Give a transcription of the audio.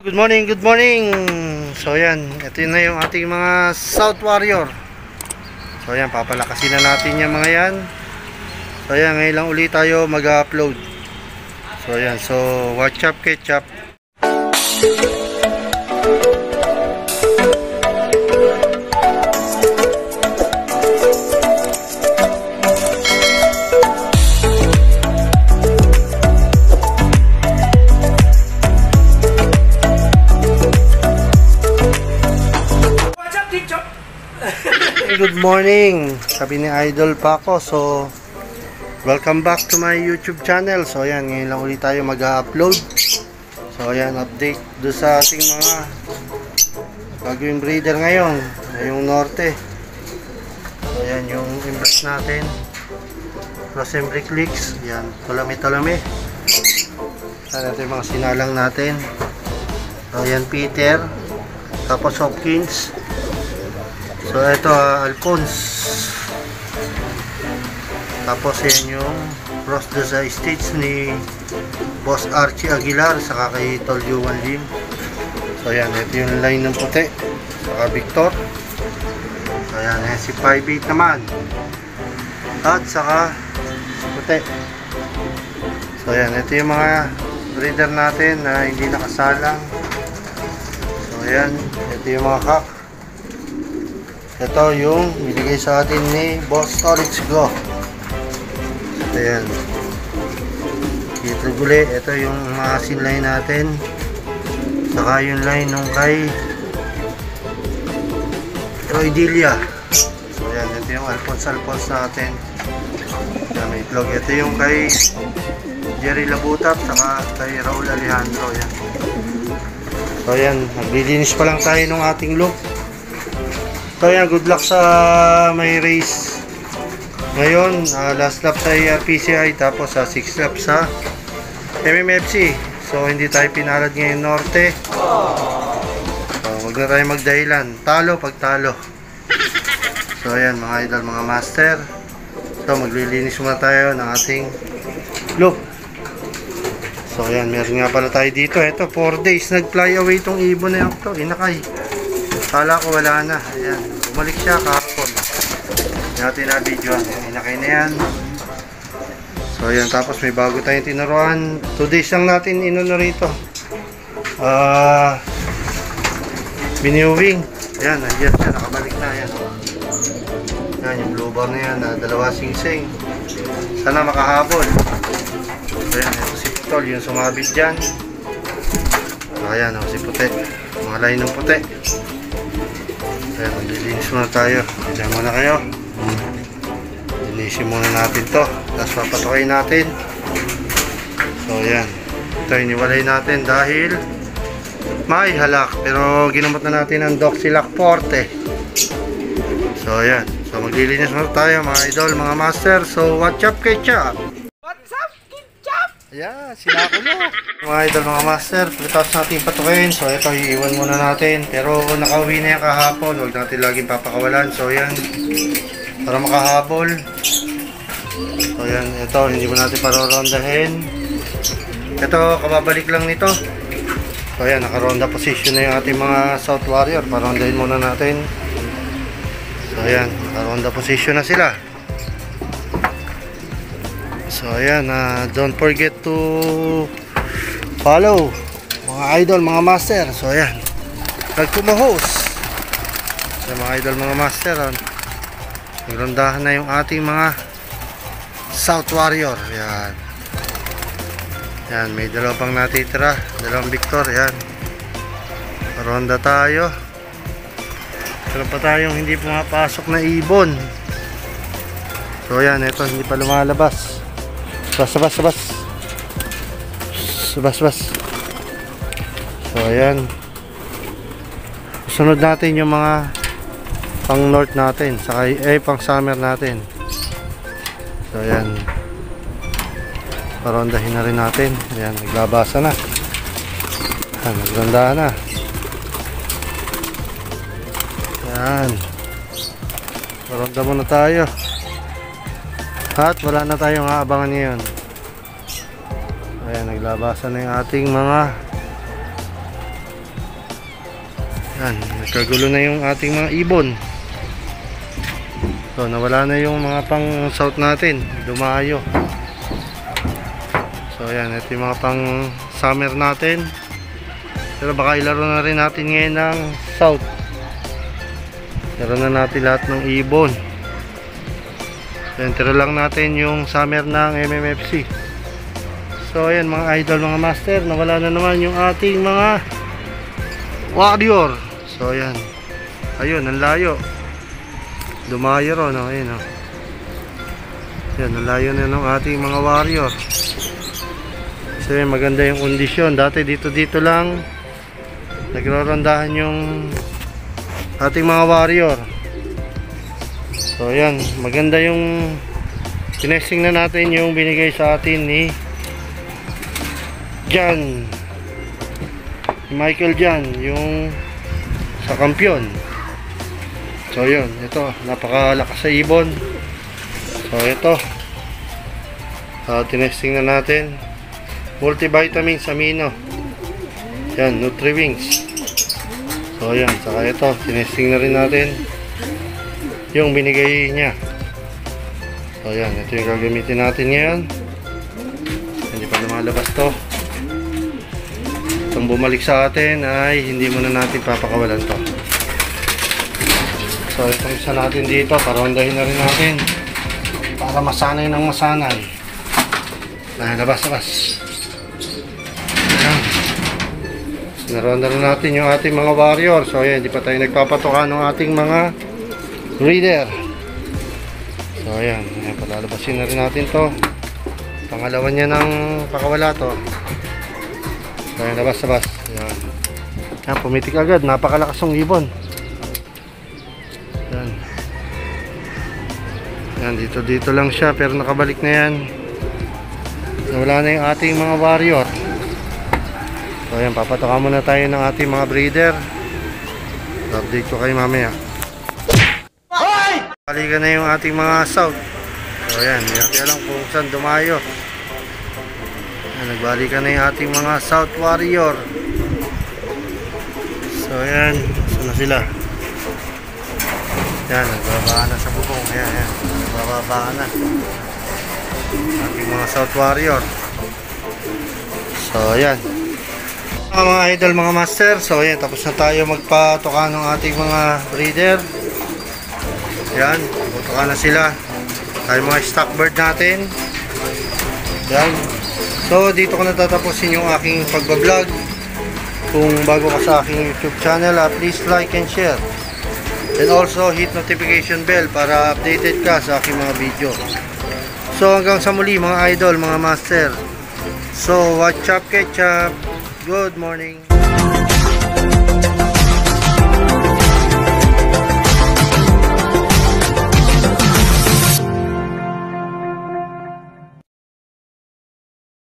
Good morning, good morning. So yan, ito na yung ating mga South Warrior. So yan, papalakasin na natin yung mga yan. So yan, ngayon lang ulit tayo mag-upload. So yan, so watch up, ketchup. Good morning, sabi ni Idol Paco. So welcome back to my YouTube channel. So ayan, ngayon lang ulit tayo mag-upload. So ayan, update do sa ating mga bagong breeder ngayon, ngayong norte. So ayan yung imbes natin, Rosemary Clicks. Ayan, talami-talami. Ayan, ito yung mga sinalang natin. So ayan, Peter, tapos Hopkins. So ito Alphonse. Tapos yan yung cross do sa stage ni Boss Archie Aguilar saka kay Tol Yuan Lim. So yan, ito yung line ng puti saka Victor. So yan, si 5'8 naman at saka puti. So yan, ito yung mga breeder natin na hindi nakasalang. So yan, ito yung mga kak. Ito yung binigay sa atin ni Boss Oryx Go. Ayan. Dito guli, ito yung mga line natin. Saka yung line nung kay Roy Delia. So ayan, ito yung Alphonse natin. Ayan, may vlog. Ito yung kay Jerry Labutap, saka kay Raul Alejandro. Ayan. So ayan, naglilinis pa lang tayo ng ating loop. So yan, good luck sa may race ngayon. Last lap sa PCI, tapos 6 lap sa MMFC. So hindi tayo pinalad ngayon norte. So wag na tayo magdahilan, talo pag talo. So ayan mga idol, mga master. So maglilinis muna tayo ng ating loop. So ayan, meron nga pala tayo dito. Ito 4 days nag fly away itong ibon na ito, inakay. Kala ko wala na. Ayan, bumalik siya kahapon. Hindi natin na video. Inakay na yan. So ayan, tapos may bago tayong tinuruan. 2 days lang natin inuno rito. Biniwing. Ayan, nandiyan siya, nakabalik na. Ayan, ayan yung blue bar na yan, dalawa sing-sing. Sana makahabol. So ayan, ito si Pitol, yung sumabit dyan. So ayan, si puti, mga line ng puti. Ayan, maglilinis muna tayo. Diyan muna kayo. Linisin muna natin to, tapos papatukoy natin. So ayan, ito iniwalay natin dahil may halak, pero ginamot na natin ang Doxilac Forte. So ayan, so maglilinis muna tayo mga idol, mga master. So watch up ketchup. What's up ketchup? Ayan, sinakulo. Mga idol, mga master, pagkatapos natin patukayin. So ito iiwan muna natin, pero nakauwi na yan kahapon, huwag natin laging papakawalan. So yan, para makahabol. So yan, ito hindi mo natin parorondahin. Ito kababalik lang nito. So yan, nakaronda position na yung ating mga South Warrior. Parondahin muna natin. So yan, nakaronda position na sila. So ayan, don't forget to follow mga idol, mga master. So ayan, nagpuma-host. So mga idol, mga master, nagrondahan na yung ating mga South Warrior. Ayan, ayan, may dalawa pang natitira, dalawang Victor. Ayan, ronda tayo. Meron pa tayong hindi pumapasok na ibon. So ayan, ito hindi pa lumalabas. Sabas. So ayan, sunod natin yung mga pang north natin, saka pang summer natin. So ayan, parondahin na rin natin. Ayan, naglabasa na. Ayan, naglandahan na. Ayan, paronda muna tayo. At wala na tayong aabangan ngayon. Ayan, naglabasan na yung ating mga Yan, nagkagulo na yung ating mga ibon. So, nawala na yung mga pang south natin. Dumayo. So, yan. Ito yung mga pang summer natin. Pero baka ilaro na rin natin ngayon ng south. Laro na natin lahat ng ibon. Enter lang natin yung summer ng MMFC. So, ayan mga idol, mga master. Nawala na naman yung ating mga warrior. So, ayan. Ayun, ang layo. Dumayo ron, no? Ayun, no? Ayan, ang layo na ng ating mga warrior. So, ayan, maganda yung kondisyon. Dati dito lang nagrorondahan yung ating mga warrior. So, ayan, maganda yung tinesting na natin yung binigay sa atin ni Jan, Michael Jan, yung sa kampiyon. So yun, ito napakalakas sa ibon. So ito tinesting na natin multivitamins, amino, yan, Nutriwings. So yan, saka ito tinesting na rin natin yung binigay niya. So yan, ito yung gagamitin natin ngayon. Hindi pa lumalabas to. Itong bumalik sa atin ay hindi muna natin papakawalan to. So itong isa natin dito, parondahin na rin natin para masanay ng masanay. Labas. Ayan. Naronda na natin yung ating mga warrior. So ayan, hindi pa tayo nagpapatuka ng ating mga breeder. So ayan, palalabasin na rin natin to. Pangalawa niya ng pakawala to. So ayan, labas. Ayan. Ayan, pumitik agad. Napakalakas ng ibon. Ayan. Ayan, dito lang siya pero nakabalik na yan. Wala na yung ating mga warrior. So ayan, papatuka muna tayo ng ating mga breeder. Update ko kayo mamaya. Balikan na yung ating mga south. So ayan, hindi natin alam kung saan dumayo. Ayan, nagbalikan na yung ating mga south warrior. So ayan, saan na sila? Ayan, nagbabaan na sa bubong. Ayan, nagbabaan na ating mga south warrior. So ayan, mga idol, mga master. So ayan, tapos na tayo magpatuka ng ating mga breeder. Ayan, putuka na sila. Tayo mga stock bird natin. Ayan. So dito ko natatapusin yung aking pagbablog. Kung bago ka sa aking YouTube channel, please like and share. And also hit notification bell para updated ka sa aking mga video. So hanggang sa muli mga idol, mga master. So watch up, catch up. Good morning.